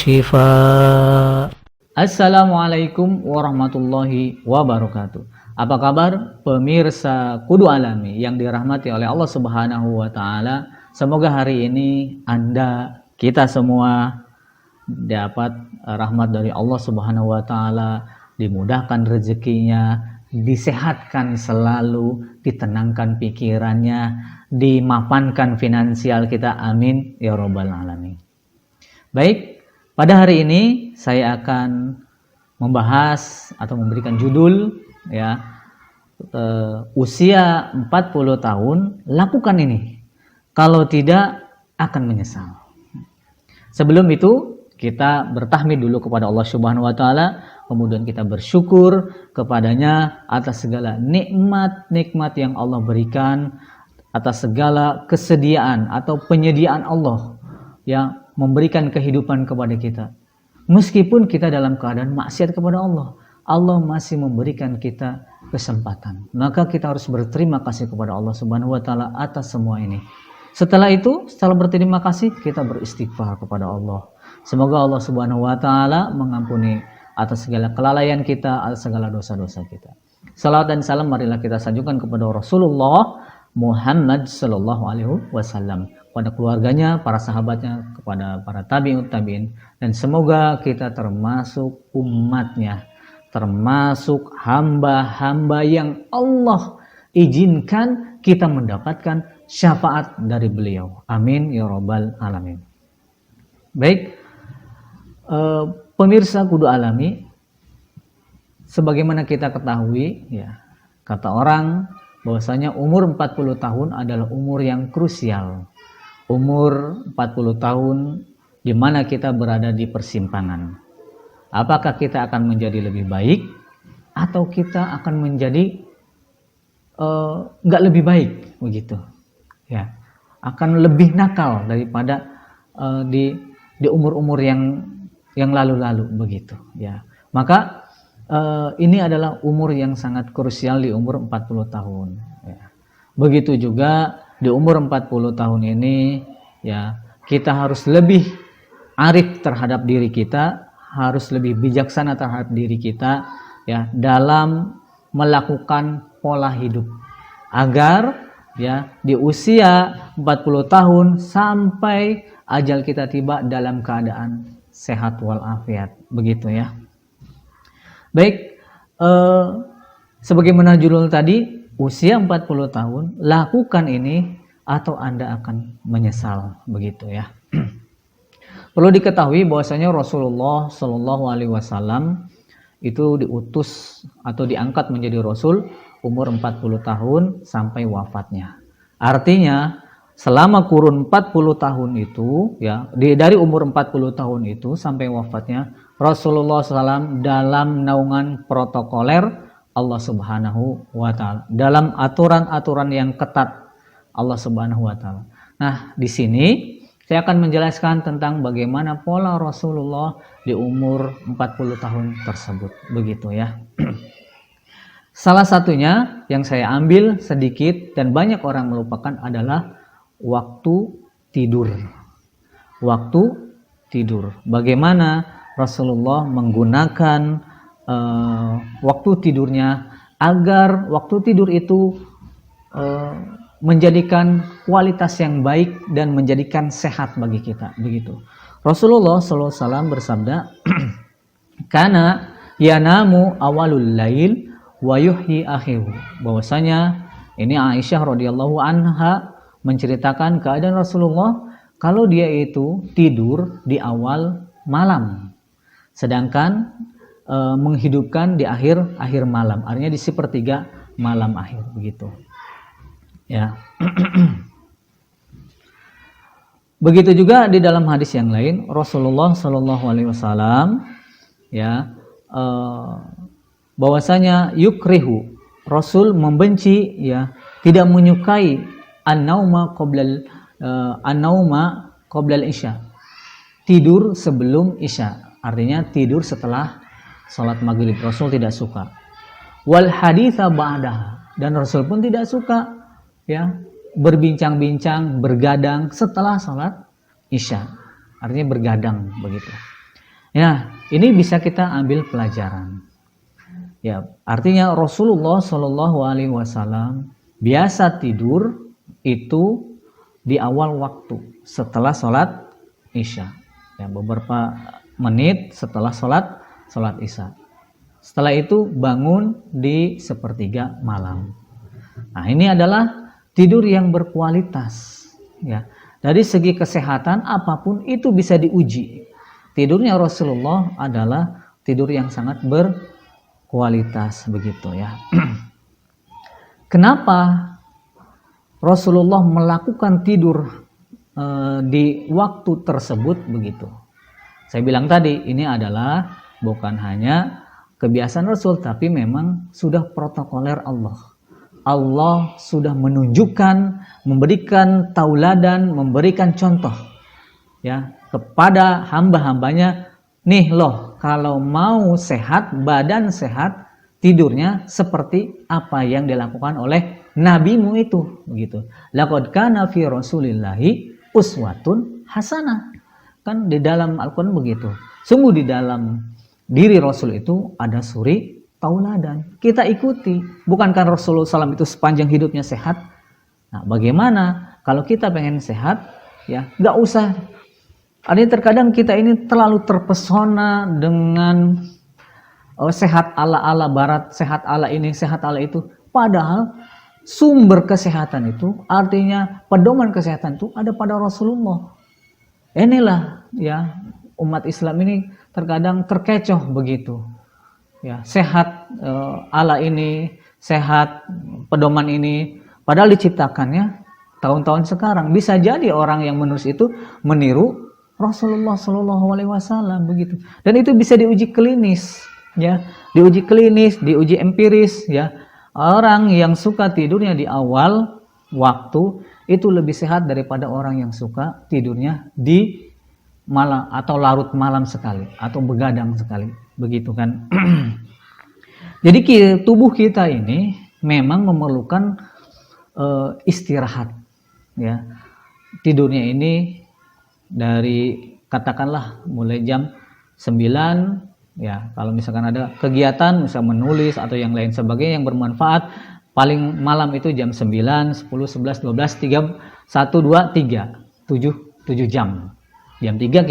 شفاء. Assalamualaikum warahmatullahi wabarakatuh. Apa kabar pemirsa Kudu Alami yang dirahmati oleh Allah Subhanahu wa taala? Semoga hari ini kita semua dapat rahmat dari Allah Subhanahu wa taala, dimudahkan rezekinya, disehatkan selalu, ditenangkan pikirannya, dimapankan finansial kita. Amin ya rabbal alamin. Baik, pada hari ini saya akan membahas atau memberikan judul usia 40 tahun, lakukan ini. Kalau tidak akan menyesal. Sebelum itu kita bertahmid dulu kepada Allah Subhanahu wa taala, kemudian kita bersyukur kepadanya atas segala nikmat-nikmat yang Allah berikan, atas segala kesediaan atau penyediaan Allah yang memberikan kehidupan kepada kita. Meskipun kita dalam keadaan maksiat kepada Allah, Allah masih memberikan kita kesempatan. Maka kita harus berterima kasih kepada Allah Subhanahu wa taala atas semua ini. Setelah berterima kasih, kita beristighfar kepada Allah. Semoga Allah Subhanahu wa taala mengampuni atas segala kelalaian kita, atas segala dosa-dosa kita. Salawat dan salam marilah kita sanjungkan kepada Rasulullah Muhammad sallallahu alaihi wasallam, kepada keluarganya, para sahabatnya, kepada para tabi'in, dan semoga kita termasuk umatnya, termasuk hamba-hamba yang Allah izinkan kita mendapatkan syafaat dari beliau. Amin ya rabbal alamin. Baik, pemirsa Kudu Alami, sebagaimana kita ketahui, kata orang bahwasanya umur 40 tahun adalah umur yang krusial. Umur 40 tahun di mana kita berada di persimpangan. Apakah kita akan menjadi lebih baik atau kita akan menjadi nggak lebih baik begitu? Ya, akan lebih nakal daripada di umur-umur yang lalu-lalu begitu. Ya, maka ini adalah umur yang sangat krusial di umur 40 tahun. Ya. Begitu juga di umur 40 tahun ini, kita harus lebih arif terhadap diri kita, harus lebih bijaksana terhadap diri kita, dalam melakukan pola hidup agar di usia 40 tahun sampai ajal kita tiba dalam keadaan sehat walafiat, begitu ya. Baik, sebagaimana judul tadi, usia 40 tahun, lakukan ini atau Anda akan menyesal, begitu ya. Perlu diketahui bahwasanya Rasulullah Shallallahu alaihi wasallam itu diutus atau diangkat menjadi rasul umur 40 tahun sampai wafatnya. Artinya selama kurun 40 tahun itu, dari umur 40 tahun itu sampai wafatnya, Rasulullah SAW dalam naungan protokoler Allah Subhanahu wa taala, dalam aturan-aturan yang ketat Allah Subhanahu wa taala. Nah, di sini saya akan menjelaskan tentang bagaimana pola Rasulullah di umur 40 tahun tersebut, begitu ya. Salah satunya yang saya ambil sedikit dan banyak orang melupakan adalah waktu tidur. Waktu tidur. Bagaimana Rasulullah menggunakan waktu tidurnya agar waktu tidur itu menjadikan kualitas yang baik dan menjadikan sehat bagi kita, begitu. Rasulullah SAW bersabda, "Kana yanamu awalul lail wa yuhyi akhiru." Bahwasanya ini Aisyah radhiyallahu anha menceritakan keadaan Rasulullah kalau dia itu tidur di awal malam, sedangkan menghidupkan di akhir malam, artinya di sepertiga malam akhir, begitu. Ya. Begitu juga di dalam hadis yang lain, Rasulullah Shallallahu alaihi wasallam bahwasanya yukrihu, Rasul membenci, tidak menyukai an-nauma qoblal isya, tidur sebelum isya, artinya tidur setelah salat maghrib. Rasul tidak suka. Wal haditha ba'daha, dan Rasul pun tidak suka berbincang-bincang, bergadang setelah salat isya, artinya bergadang, begitu. Ya, ini bisa kita ambil pelajaran. Ya, artinya Rasulullah Shallallahu Alaihi Wasallam biasa tidur itu di awal waktu setelah sholat isya. Ya, beberapa menit setelah sholat isya. Setelah itu bangun di sepertiga malam. Nah, ini adalah tidur yang berkualitas. Ya, dari segi kesehatan apapun itu bisa diuji. Tidurnya Rasulullah adalah tidur yang sangat berkualitas begitu ya. Kenapa Rasulullah melakukan tidur di waktu tersebut begitu? Saya bilang tadi ini adalah bukan hanya kebiasaan Rasul, tapi memang sudah protokoler Allah. Allah sudah menunjukkan, memberikan tauladan, memberikan contoh ya kepada hamba-hambanya. Nih loh, kalau mau sehat, badan sehat, tidurnya seperti apa yang dilakukan oleh nabimu itu begitu. Laqad kana fi Rasulillahi uswatun hasanah. Kan di dalam Al-Qur'an begitu. Sungguh di dalam diri Rasul itu ada suri tauladan. Kita ikuti. Bukankah Rasulullah SAW itu sepanjang hidupnya sehat? Nah, bagaimana kalau kita pengen sehat? Ya, nggak usah. Artinya terkadang kita ini terlalu terpesona dengan sehat ala barat, sehat ala ini, sehat ala itu. Padahal sumber kesehatan itu, artinya pedoman kesehatan itu ada pada Rasulullah. Inilah ya umat Islam ini terkadang terkecoh begitu. Ya, sehat ala ini, sehat pedoman ini, padahal diciptakannya tahun-tahun sekarang. Bisa jadi orang yang menulis itu meniru Rasulullah Shallallahu Alaihi Wasallam begitu. Dan itu bisa diuji klinis, ya, diuji klinis, diuji empiris, ya. Orang yang suka tidurnya di awal waktu itu lebih sehat daripada orang yang suka tidurnya di malam atau larut malam sekali atau begadang sekali, begitu kan. Jadi tubuh kita ini memang memerlukan istirahat, ya. Tidurnya ini dari katakanlah mulai jam 9, ya, kalau misalkan ada kegiatan misal menulis atau yang lain sebagainya yang bermanfaat, paling malam itu jam 9, 10, 11, 12, 3, 1, 2, 3, 7 jam. Jam 3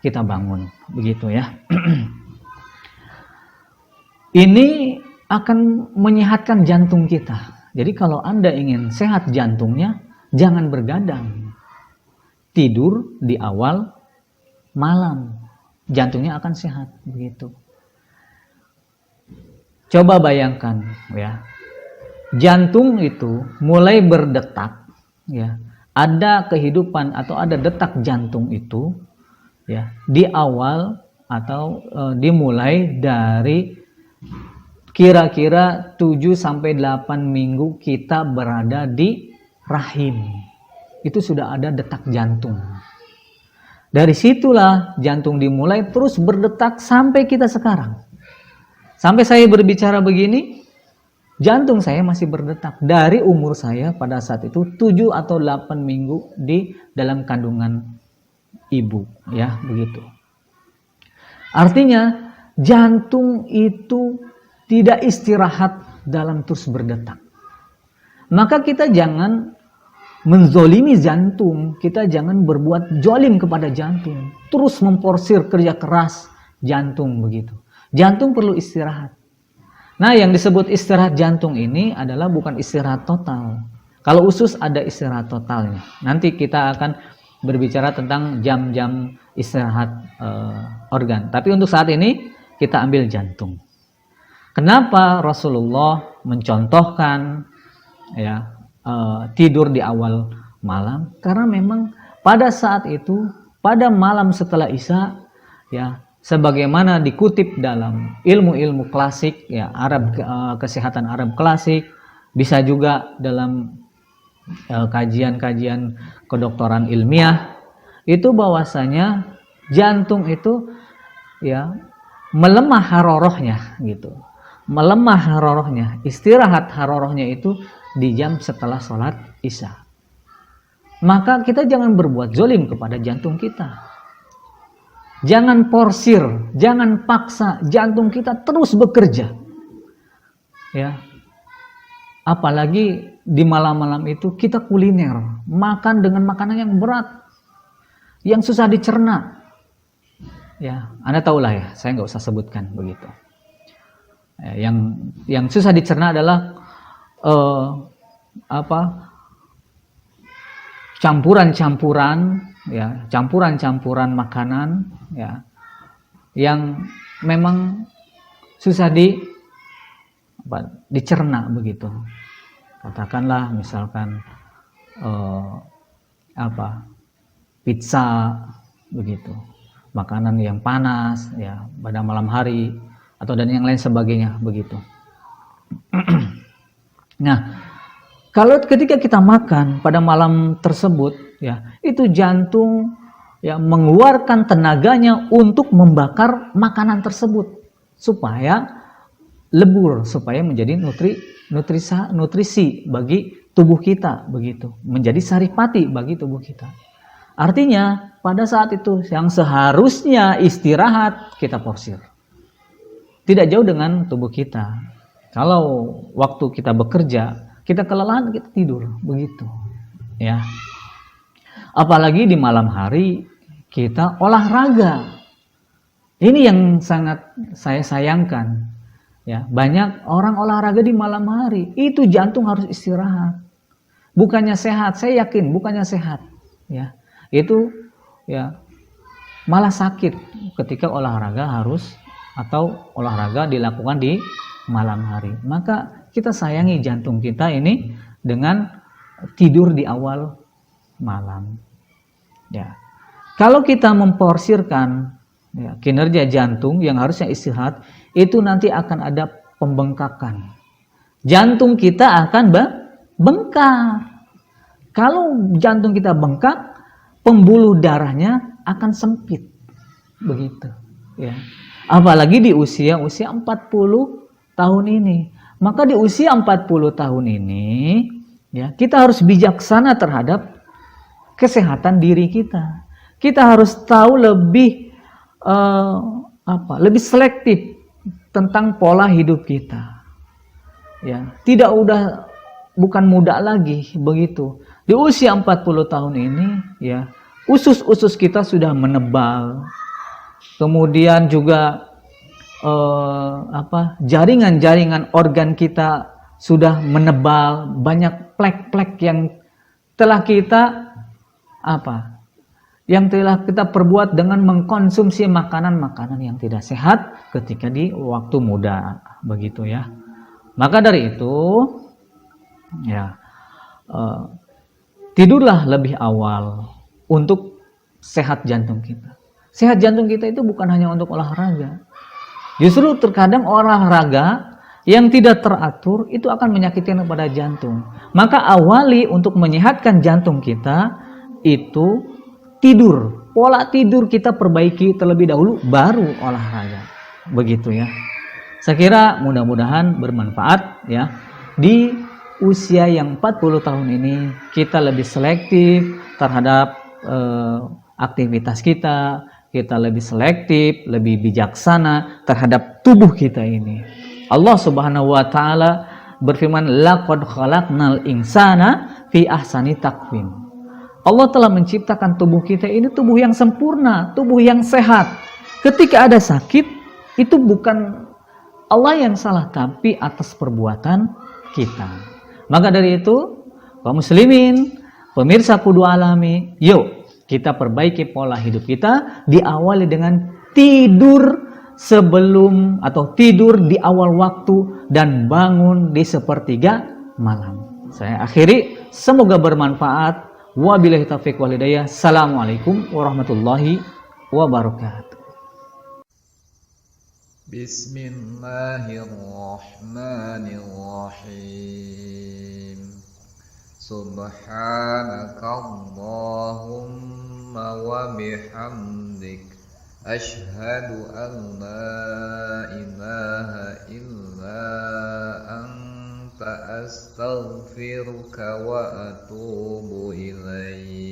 kita bangun, begitu ya. Ini akan menyehatkan jantung kita. Jadi kalau Anda ingin sehat jantungnya, jangan bergadang. Tidur di awal malam, jantungnya akan sehat, begitu. Coba bayangkan ya. Jantung itu mulai berdetak, ya, ada kehidupan atau ada detak jantung itu, ya, di awal atau dimulai dari kira-kira 7 sampai 8 minggu kita berada di rahim. Itu sudah ada detak jantung. Dari situlah jantung dimulai terus berdetak sampai kita sekarang. Sampai saya berbicara begini, jantung saya masih berdetak dari umur saya pada saat itu 7 atau 8 minggu di dalam kandungan ibu, ya, begitu. Artinya jantung itu tidak istirahat dalam terus berdetak. Maka kita jangan menzolimi jantung, kita jangan berbuat jolim kepada jantung, terus memforsir kerja keras jantung begitu. Jantung perlu istirahat. Nah, yang disebut istirahat jantung ini adalah bukan istirahat total. Kalau usus ada istirahat totalnya. Nanti kita akan berbicara tentang jam-jam istirahat organ. Tapi untuk saat ini kita ambil jantung. Kenapa Rasulullah mencontohkan ya tidur di awal malam? Karena memang pada saat itu, pada malam setelah Isya, ya, sebagaimana dikutip dalam ilmu-ilmu klasik, ya, kesehatan Arab klasik, bisa juga dalam kajian-kajian kedokteran ilmiah, itu bahwasanya jantung itu ya melemah harorohnya gitu. Melemah harorohnya, istirahat harorohnya itu di jam setelah sholat Isya. Maka kita jangan berbuat zolim kepada jantung kita. Jangan porsir, jangan paksa jantung kita terus bekerja. Ya. Apalagi di malam-malam itu kita kuliner, makan dengan makanan yang berat, yang susah dicerna. Ya, Anda tahulah ya, saya nggak usah sebutkan begitu. Ya, yang susah dicerna adalah campuran-campuran, ya, campuran-campuran makanan, ya, yang memang susah dicerna begitu. Katakanlah misalkan pizza begitu, makanan yang panas ya pada malam hari atau dan yang lain sebagainya begitu. Nah, kalau ketika kita makan pada malam tersebut ya, itu jantung ya mengeluarkan tenaganya untuk membakar makanan tersebut supaya lebur, supaya menjadi nutrisi bagi tubuh kita begitu, menjadi saripati bagi tubuh kita. Artinya pada saat itu yang seharusnya istirahat kita porsir. Tidak jauh dengan tubuh kita. Kalau waktu kita bekerja, kita kelelahan, kita tidur begitu. Ya. Apalagi di malam hari kita olahraga. Ini yang sangat saya sayangkan. Ya, banyak orang olahraga di malam hari, itu jantung harus istirahat. Bukannya sehat, saya yakin bukannya sehat. Ya, itu ya malah sakit ketika olahraga olahraga dilakukan di malam hari. Maka kita sayangi jantung kita ini dengan tidur di awal malam. Ya, kalau kita memporsirkan ya, kinerja jantung yang harusnya istirahat, itu nanti akan ada pembengkakan. Jantung kita akan bengkak. Kalau jantung kita bengkak, pembuluh darahnya akan sempit. Begitu. Ya. Apalagi di usia 40 tahun ini. Maka di usia 40 tahun ini, ya, kita harus bijaksana terhadap kesehatan diri kita. Kita harus tahu lebih selektif tentang pola hidup kita. Ya, bukan muda lagi begitu. Di usia 40 tahun ini ya, usus-usus kita sudah menebal. Kemudian juga jaringan-jaringan organ kita sudah menebal, banyak plek-plek yang telah kita perbuat dengan mengkonsumsi makanan-makanan yang tidak sehat ketika di waktu muda, begitu ya. Maka dari itu, ya tidurlah lebih awal untuk sehat jantung kita. Sehat jantung kita itu bukan hanya untuk olahraga. Justru terkadang olahraga yang tidak teratur itu akan menyakitkan kepada jantung. Maka awali untuk menyehatkan jantung kita itu tidur, pola tidur kita perbaiki terlebih dahulu, baru olahraga. Begitu ya. Saya kira mudah-mudahan bermanfaat ya. Di usia yang 40 tahun ini kita lebih selektif terhadap aktivitas kita lebih selektif, lebih bijaksana terhadap tubuh kita ini. Allah Subhanahu wa taala berfirman, laqad khalaqnal insana fi ahsani taqwim. Allah telah menciptakan tubuh kita ini tubuh yang sempurna, tubuh yang sehat. Ketika ada sakit, itu bukan Allah yang salah, tapi atas perbuatan kita. Maka dari itu, kaum muslimin, pemirsa Kudu Alami, yuk kita perbaiki pola hidup kita, diawali dengan tidur sebelum atau tidur di awal waktu dan bangun di sepertiga malam. Saya akhiri, semoga bermanfaat. Wabillahi taufiq wal hidayah. Assalamualaikum warahmatullahi wabarakatuh. Bismillahirrahmanirrahim. Subhanakallahumma wa bihamdik, ashhadu an la ilaha illa anta astaghfiruka wa atubu ilaik.